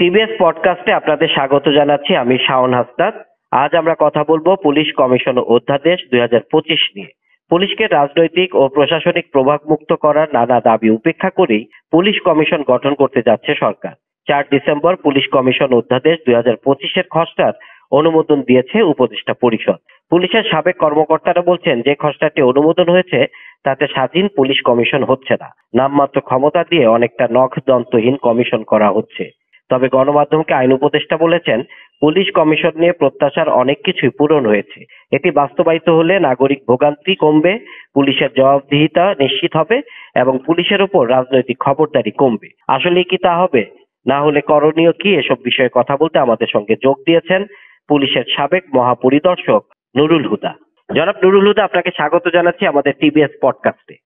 TBS পডকাস্টে আপনাদের স্বাগত জানাচ্ছি। আমি শাওন হাসনাত। আজ আমরা কথা বলবো পুলিশ কমিশন অধ্যাদেশ 2025 নিয়ে। পুলিশকে রাজনৈতিক ও প্রশাসনিক প্রভাব মুক্ত করার নানা দাবি উপেক্ষা করেই পুলিশ কমিশন গঠন করতে যাচ্ছে সরকার। 4 ডিসেম্বর পুলিশ কমিশন অধ্যাদেশ 2025-এর খসড়ার অনুমোদন দিয়েছে উপদেষ্টা পরিষদ। পুলিশের সাবেক কর্মকর্তারা বলছেন যে খসড়াটি অনুমোদন হয়েছে তাতে স্বাধীন পুলিশ কমিশন হচ্ছে না, নামমাত্র ক্ষমতা দিয়ে অনেকটা নখদন্তহীন কমিশন করা হচ্ছে। তবে গণমাধ্যমকে আইন উপদেষ্টা বলেছেন, পুলিশ কমিশন নিয়ে প্রত্যাশার অনেক কিছুই পূরণ হয়েছে। এটি বাস্তবায়িত হলে নাগরিক ভোগান্তি কমবে, পুলিশের জবাবদিহিতা নিশ্চিত হবে এবং পুলিশের উপর রাজনৈতিক খবরদারি কমবে। আসলে কি তা হবে? না হলে করণীয় কি? এসব বিষয়ে কথা বলতে আমাদের সঙ্গে যোগ দিয়েছেন পুলিশের সাবেক মহাপরিদর্শক নুরুল হুদা। জনাব নুরুল হুদা, আপনাকে স্বাগত জানাচ্ছি আমাদের টিবিএস পডকাস্টে।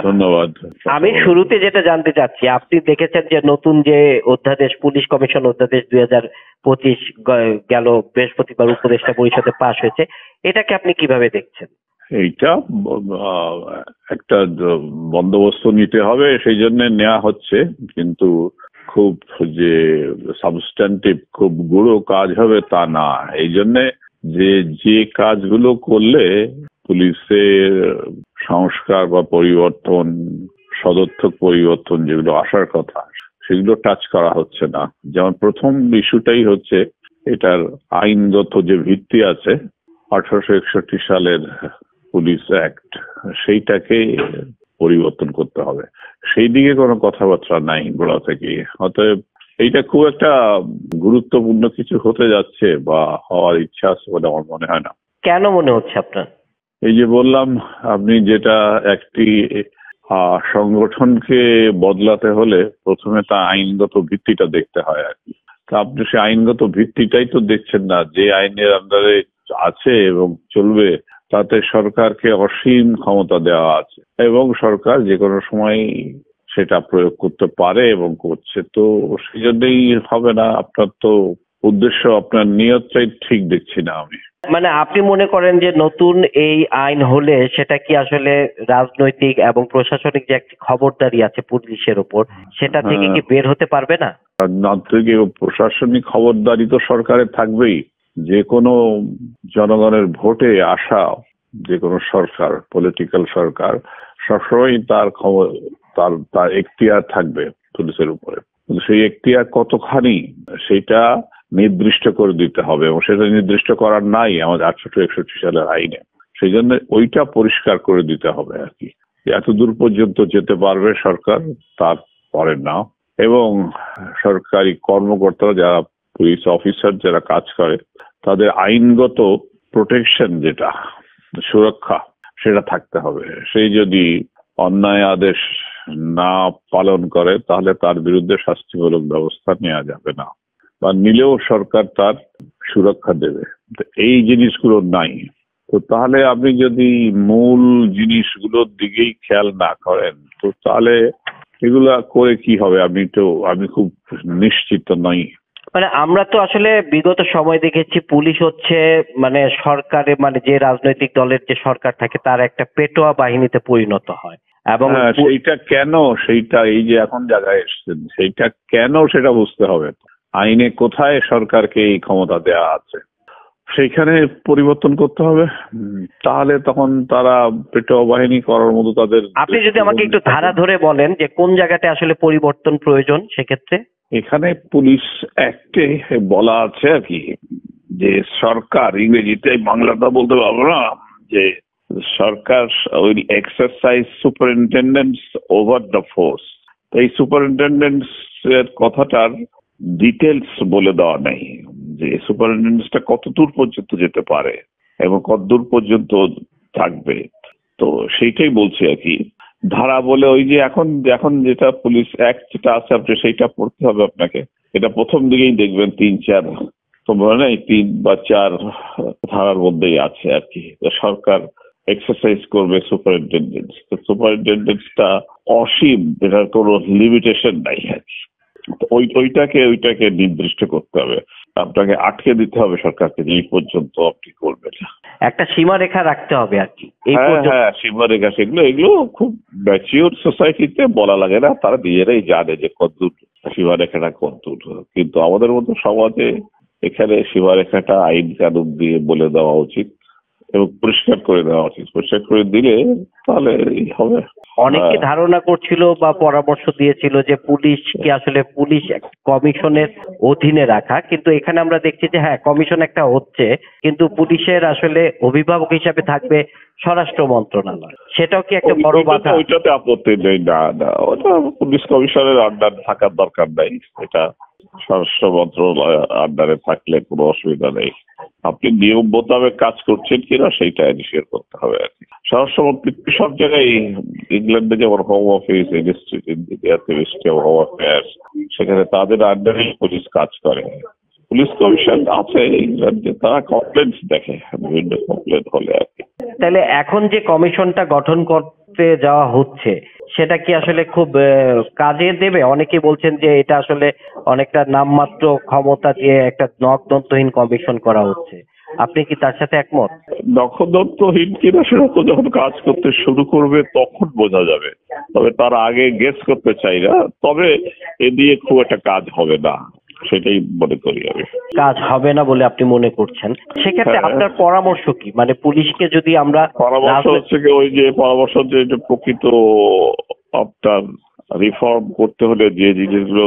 ধন্যবাদ। আমি শুরুতে যেটা জানতে চাচ্ছি, আপনি দেখেছেন যে নতুন যে অধ্যাদেশ, পুলিশ কমিশন অধ্যাদেশ 2025 গেল বৃহস্পতিবার উপদেষ্টা পরিষদে পাশ হয়েছে, এটাকে আপনি কিভাবে দেখছেন? এইটা একটা বন্দোবস্ত নিতে হবে, সেই জন্য নেওয়া হচ্ছে, কিন্তু খুব যে সাবস্ট্যান্টিভ খুব গুঁড়ো কাজ হবে তা না। এই জন্যে যে কাজগুলো করলে পুলিশের সংস্কার বা পরিবর্তন, সদর্থক পরিবর্তন যেগুলো আসার কথা, সেগুলো টাচ করা হচ্ছে না। যেমন প্রথম ইস্যুটাই হচ্ছে এটার আইনগত যে ভিত্তি আছে 1861 সালের পুলিশ অ্যাক্ট, সেইটাকে পরিবর্তন করতে হবে। সেই দিকে কোনো কথাবার্তা নাই গোড়া থেকে। অতএব এইটা খুব একটা গুরুত্বপূর্ণ কিছু হতে যাচ্ছে বা হওয়ার ইচ্ছা আছে বলে আমার মনে হয় না। কেন মনে হচ্ছে আপনার? এই যে বললাম, আপনি যেটা একটি সংগঠনকে বদলাতে হলে প্রথমে তা আইনগত ভিত্তিটা দেখতে হয় আর কি। তা আপনি সে আইনগত ভিত্তিটাই তো দেখছেন না। যে আইনের আন্ডারে আছে এবং চলবে তাতে সরকারকে অসীম ক্ষমতা দেওয়া আছে এবং সরকার যে কোনো সময় সেটা প্রয়োগ করতে পারে এবং করছে। তো সেই জন্যই হবে না। আপনার তো উদ্দেশ্য, আপনার নিয়তটাই ঠিক দেখছি না আমি। মানে আপনি মনে করেন যে নতুন এই আইন হলে সেটা কি আসলে রাজনৈতিক এবং প্রশাসনিক যে একটি খবরদারি আছে পুলিশের উপর, সেটা থেকে কি বের হতে পারবে না? রাজনৈতিক এবং প্রশাসনিক খবরদারি তো সরকারের থাকবেই। যে কোনো জনগণের ভোটে আসা যে কোনো সরকার, পলিটিক্যাল সরকার, সবসময় তার এখতিয়ার থাকবে পুলিশের উপরে। কিন্তু সেই এখতিয়ার কতখানি সেটা নির্দিষ্ট করে দিতে হবে এবং সেটা নির্দিষ্ট করার নাই আমাদের 1861 সালের আইনে। সেই জন্য ওইটা পরিষ্কার করে দিতে হবে আর কি। এত দূর পর্যন্ত যেতে পারবে সরকার, তারপরে না। এবং সরকারি কর্মকর্তারা, যারা পুলিশ অফিসার যারা কাজ করে, তাদের আইনগত প্রোটেকশন, যেটা সুরক্ষা, সেটা থাকতে হবে। সেই যদি অন্যায় আদেশ না পালন করে তাহলে তার বিরুদ্ধে শাস্তিমূলক ব্যবস্থা নেওয়া যাবে না, বা নিলেও সরকার তার সুরক্ষা দেবে। এই জিনিসগুলো নাই। তো তাহলে আপনি যদি মূল জিনিসগুলোর দিকেই খেয়াল না করেন, তো তাহলে এগুলা করে কি হবে আমি খুব নিশ্চিত নই। মানে আমরা তো আসলে বিগত সময় দেখেছি পুলিশ হচ্ছে মানে সরকারে, মানে যে রাজনৈতিক দলের যে সরকার থাকে তার একটা পেটোয়া বাহিনীতে পরিণত হয়। এবং সেইটা কেন, সেইটা এই যে এখন জায়গায় এসছেন, সেইটা কেন সেটা বুঝতে হবে। আইনে কোথায় সরকারকে এই ক্ষমতা দেওয়া আছে সেইখানে পরিবর্তন করতে হবে। তাহলে তখন তারা পেটোয়া বাহিনী করার মতো তাদের। আপনি যদি আমাকে একটু ধারা ধরে বলেন যে কোন জায়গাতে আসলে পরিবর্তন প্রয়োজন সেক্ষেত্রে। এখানে পুলিশ অ্যাক্টে বলা আছে আর কি, যে সরকার, ইংরেজিতে বাংলাটা বলতে পারবো না, যে সরকার will exercise superintendence over the force. এই সুপারিনটেন্ডেন্স এর কথাটার ডিটেলস বলে দেওয়া নেই, যে সুপারিনটেন্ডেন্সটা কত দূর পর্যন্ত যেতে পারে এবং কত দূর পর্যন্ত থাকবে। তো সেইটাই বলছি আর কি। ধারা বলে ওই যে এখন যেটা পুলিশ অ্যাক্ট যেটা আছে, আপনি সেইটা পড়তে হবে আপনাকে। এটা প্রথম দিকেই দেখবেন 3-4, তো মনে নেই 3 বা 4 ধারার মধ্যেই আছে আর কি। সরকার এক্সারসাইজ করবে সুপারিনটেন্ডেন্স। তো সুপারিনটেন্ডেন্সটা অসীম, এটার কোনো লিমিটেশন নাই আর কি। ওইটাকে নির্দিষ্ট করতে হবে, আপনাকে আটকে দিতে হবে সরকারকে যে এই পর্যন্ত আপনি করবেন। একটা সীমারেখা রাখতে হবে আর কি। এই হ্যাঁ পর্যন্ত হ্যাঁ, সীমারেখা এগুলো খুব ম্যাচিওর সোসাইটিতে বলা লাগে না, তারা নিজেরাই জানে যে কতদূর সীমারেখাটা কতদূর। কিন্তু আমাদের মতো সমাজে এখানে সীমারেখাটা আইন কানুন দিয়ে বলে দেওয়া উচিত এবং পরিষ্কার করে দেওয়া উচিত। পরিষ্কার করে দিলে তাহলে হবে। অনেকে হ্যাঁ। ধারণা করছিল বা পরামর্শ দিয়েছিল যে পুলিশকে আসলে পুলিশ কমিশনের অধীনে রাখা, কিন্তু এখানে আমরা দেখছি যে হ্যাঁ কমিশন একটা হচ্ছে, কিন্তু পুলিশের আসলে অভিভাবক হিসাবে থাকবে স্বরাষ্ট্র মন্ত্রণালয়। সেটাও কি একটা বড় বাধা? ওইটাতে আপত্তি নেই, না না, ওটা পুলিশ কমিশনের আন্ডারে থাকার দরকার নাই। এটা স্বরাষ্ট্র মন্ত্রণালয়ের আন্ডারে থাকলে কোনো অসুবিধা নেই। আপনি নিয়ম মোতাবেক কাজ করছেন কিনা সেইটা এনশিওর করতে হবে আর কি। স্বরাষ্ট্রমন্ত্রী সব জায়গায়, ইংল্যান্ডে যেমন হোম অফিস, ইন্ডিয়াতে মিনিস্ট্রি অফ হোম অ্যাফেয়ার্স, সেখানে তাদের আন্ডারে পুলিশ কাজ করে। পুলিশ কমিশন আছে ইংল্যান্ডে, তারা কমপ্লেন্টস দেখে, বিভিন্ন কমপ্লেন হলে আর কি। তাহলে এখন যে কমিশনটা গঠন করতে যাওয়া হচ্ছে সেটা কি আসলে খুব কাজে দেবে? অনেকে বলছেন যে এটা আসলে অনেকটা নামমাত্র ক্ষমতা দিয়ে একটা নখদন্তহীন কমিশন করা হচ্ছে। আপনি কি তার সাথে একমত? নখদন্তহীন কিনা সেটা তো যখন কাজ করতে শুরু করবে তখন বোঝা যাবে, তবে তার আগে গেস করতে চাই না। তবে এ দিয়ে খুব একটা কাজ হবে না, সেটাই মনে করি আমি। কাজ হবে না বলে আপনি মনে করছেন? সেক্ষেত্রে হ্যাঁ। আপনার পরামর্শ কি? মানে পুলিশকে যদি আমরা পরামর্শ হচ্ছে কি, ওই যে পরামর্শ যে যে প্রকৃত আপনার রিফর্ম করতে হলে যে জিনিসগুলো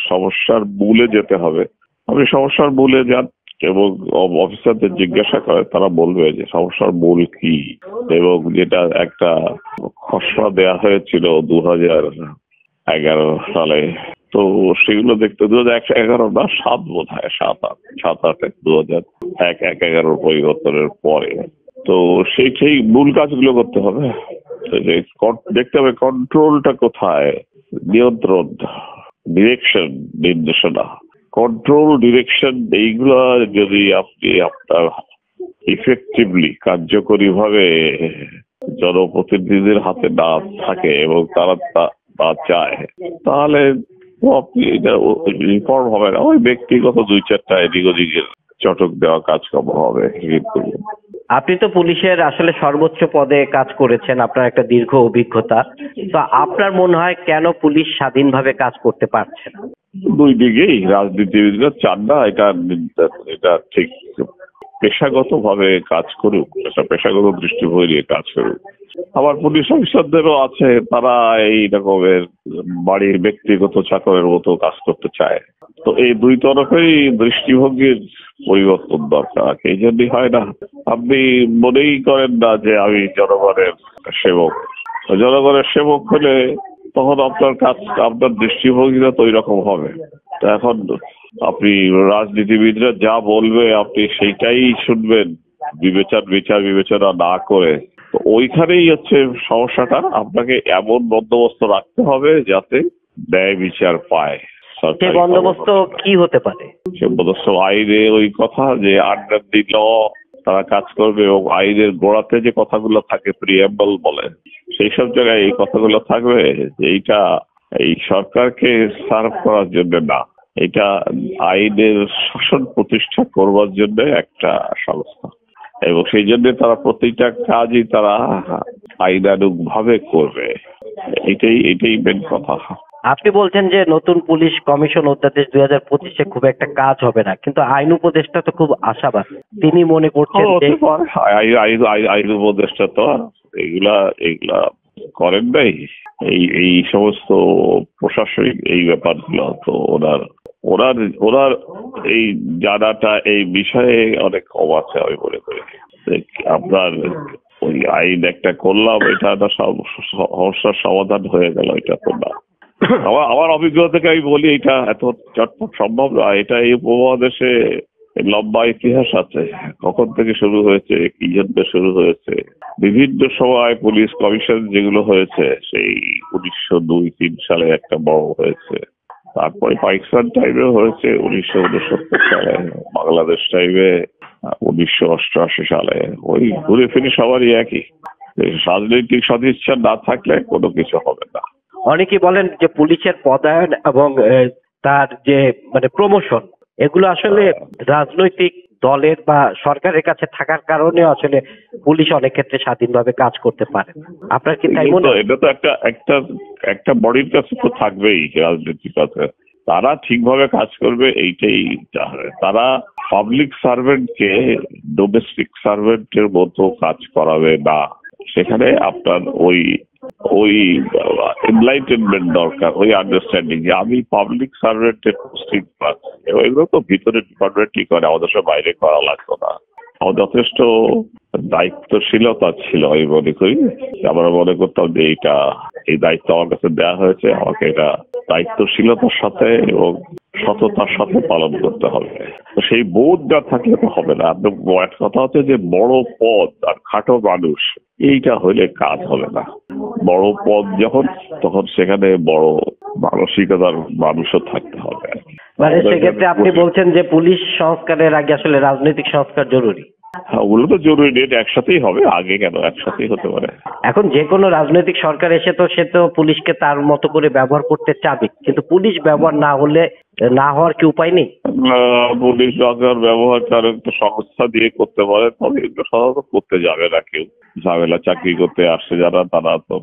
সমস্যার মূলে যেতে হবে, আপনি সমস্যার মূলে যান এবং অফিসারদের জিজ্ঞাসা করে, তারা বলবে যে সমস্যার মূল কি। এবং যেটা একটা খসড়া দেয়া হয়েছিল 2011 সালে, তো সেগুলো দেখতে 2011 না 7 বোধ হয়, 7-8 2011 পরিবর্তনের পরে। তো সেই মূল কাজগুলো করতে হবে। তো যে দেখতে হবে কন্ট্রোলটা কোথায়, নিয়ন্ত্রণ, ডিরেকশন, নির্দেশনা, কন্ট্রোল, ডিরেকশন, এইগুলো যদি আপনি আপনার ইফেক্টিভলি কার্যকরী ভাবে জনপ্রতিনিধিদের হাতে না থাকে এবং তারা তা চায়, তাহলে আপনি এটা রিফর্ম হবে না। ওই ব্যক্তিগত 2-4টা এদিক ওদিকের চটক দেওয়া কাজকর্ম হবে। কিন্তু আপনি তো পুলিশের আসলে সর্বোচ্চ পদে কাজ করেছেন, আপনার একটা দীর্ঘ অভিজ্ঞতা। তো আপনার মনে হয় কেন পুলিশ স্বাধীনভাবে কাজ করতে পারছে না? দুই দিকেই রাজনীতিবিদরা চান না এটা ঠিক পেশাগত ভাবে কাজ করুক, একটা পেশাগত দৃষ্টিভঙ্গি নিয়ে কাজ করুক। আবার পুলিশ অফিসারদেরও আছে, তারা এই রকমের বাড়ির ব্যক্তিগত চাকরের মতো কাজ করতে চায়। তো এই দুই তরফেই দৃষ্টিভঙ্গির পরিবর্তন দরকার। এই জন্যই হয় না, আপনি মনেই করেন না যে আমি জনগণের সেবক। জনগণের সেবক হলে তখন আপনার কাজ, আপনার দৃষ্টিভঙ্গিটা তো ওই রকম হবে। তো এখন আপনি রাজনীতিবিদরা যা বলবে আপনি সেইটাই শুনবেন, বিচার বিবেচনা না করে। তো ওইখানেই হচ্ছে সমস্যাটা। আপনাকে এমন বন্দোবস্ত রাখতে হবে যাতে ন্যায় বিচার পায়। সে বন্দোবস্ত কি হতে পারে? সে বন্দোবস্ত আইনে ওই কথা যে আন্ডার দি ল তারা কাজ করবে, এবং আইনের গোড়াতে যে কথাগুলো থাকে, প্রিএম্বল বলে, সেই সব জায়গায় এই কথাগুলো থাকবে যে এইটা এই সরকারকে সার্ভ করার জন্য না, এটা আইনের শাসন প্রতিষ্ঠা করবার জন্য একটা সংস্থা, এবং সেই জন্য তারা প্রতিটা কাজই তারা আইনানুগ ভাবে করবে। এটাই মেন কথা। আপনি বলছেন যে নতুন পুলিশ কমিশন অধ্যাদেশ 2025-এ খুব একটা কাজ হবে না, কিন্তু আইন উপদেষ্টা তো খুব আশাবাদ। তিনি মনে করছেন যে আইন উপদেষ্টা তো এইগুলা করেন নাই, এই সমস্ত প্রশাসনিক এই ব্যাপারগুলো তো ওনার এই জানাটা এই বিষয়ে অনেক কম আছে আমি মনে করি। আপনার ওই আইন একটা করলাম, এটা একটা সমস্যার সমাধান হয়ে গেল, এটা তো না। আমার অভিজ্ঞতা থেকে আমি বলি, এটা এত চটপট সম্ভব না। এটা এই উপমহাদেশে লম্বা ইতিহাস আছে, কখন থেকে শুরু হয়েছে, কি জন্য শুরু হয়েছে। বিভিন্ন সময় পুলিশ কমিশন যেগুলো হয়েছে, সেই 1902-3 সালে একটা বড় হয়েছে, তারপরে পাকিস্তান টাইমে হয়েছে 1969 সালে, বাংলাদেশ টাইমে 1988 সালে। ওই ঘুরে ফিরে সবারই একই, রাজনৈতিক সদিচ্ছা না থাকলে কোনো কিছু হবে না। অনেকে বলেন যে পুলিশের পদায়ন এবং তার যে মানে প্রমোশন, এগুলো আসলে রাজনৈতিক দলের বা সরকারের কাছে থাকার কারণে আসলে পুলিশ অনেক ক্ষেত্রে স্বাধীনভাবে কাজ করতে পারে। আপনার কি তাই মনে হয়? এটা তো একটা বডির কাছে তো থাকবেই রাজনৈতিক কাছে, তারা ঠিকভাবে কাজ করবে এইটাই চাবে। তারা পাবলিক সার্ভেন্টকে ডোমেস্টিক সার্ভেন্টের মতো কাজ করাবে না। সেখানে আপনার ওই ওই এনলাইটেনমেন্ট দরকার, ওই আন্ডারস্ট্যান্ডিং যে আমি পাবলিক সার্ভেন্টের পোস্টিং পাচ্ছি। এগুলো তো ভিতরে ডিপার্টমেন্টই করে, আমাদের সব বাইরে করা লাগতো না। আমার যথেষ্ট দায়িত্বশীলতা ছিল আমি মনে করি। আমরা মনে করতাম যে এই দায়িত্ব আমার কাছে দেওয়া হয়েছে, আমাকে এটা দায়িত্বশীলতার সাথে এবং সততার সাথে পালন করতে হবে। তো সেই বোধটা থাকলে তো হবে না। একটা কথা হচ্ছে যে বড় পদ আর খাটো মানুষ, এইটা হইলে কাজ হবে না। বড় পদ যখন, তখন সেখানে বড় মানসিকতার মানুষও থাকতে হবে। মানে সেক্ষেত্রে আপনি বলছেন যে পুলিশ সংস্কারের আগে আসলে রাজনৈতিক সংস্কার জরুরি। হ্যাঁ, ওগুলো তো জরুরি, এটা একসাথেই হবে। আগে কেন, একসাথেই হতে পারে। এখন যে কোনো রাজনৈতিক সরকার এসে তো সে তো পুলিশকে তার মতো করে ব্যবহার করতে চাবে, কিন্তু পুলিশ ব্যবহার না হলে না হওয়ার কি উপায় নেই? পুলিশ সরকার ব্যবহার তার একটা সংস্থা দিয়ে করতে পারে, তবে এগুলো সাধারণত করতে যাবে না কেউ। ঝামেলা চাকরি করতে আসে যারা, তারা তো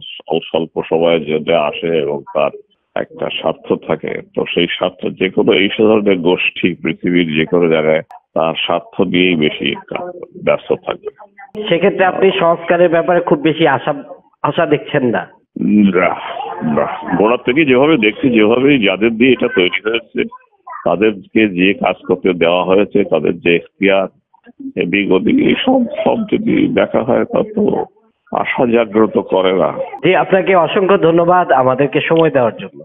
স্বল্প সময়ের জন্য আসে এবং তার একটা স্বার্থ থাকে। তো সেই স্বার্থ যে কোনো এই ধরনের গোষ্ঠী পৃথিবীর যে কোনো জায়গায় তার স্বার্থ নিয়েই বেশি ব্যস্ত থাকবে। সেক্ষেত্রে আপনি সংস্কারের ব্যাপারে খুব বেশি আশা দেখছেন না? গোড়ার থেকে যেভাবে দেখছি, যেভাবে যাদের দিয়ে এটা তৈরি হয়েছে, তাদেরকে যে কাজ করতে দেওয়া হয়েছে, তাদের যে এখতিয়ার এদিক ওদিক সব যদি দেখা হয়, তা তো আশা জাগ্রত করে না। জি, আপনাকে অসংখ্য ধন্যবাদ আমাদেরকে সময় দেওয়ার জন্য।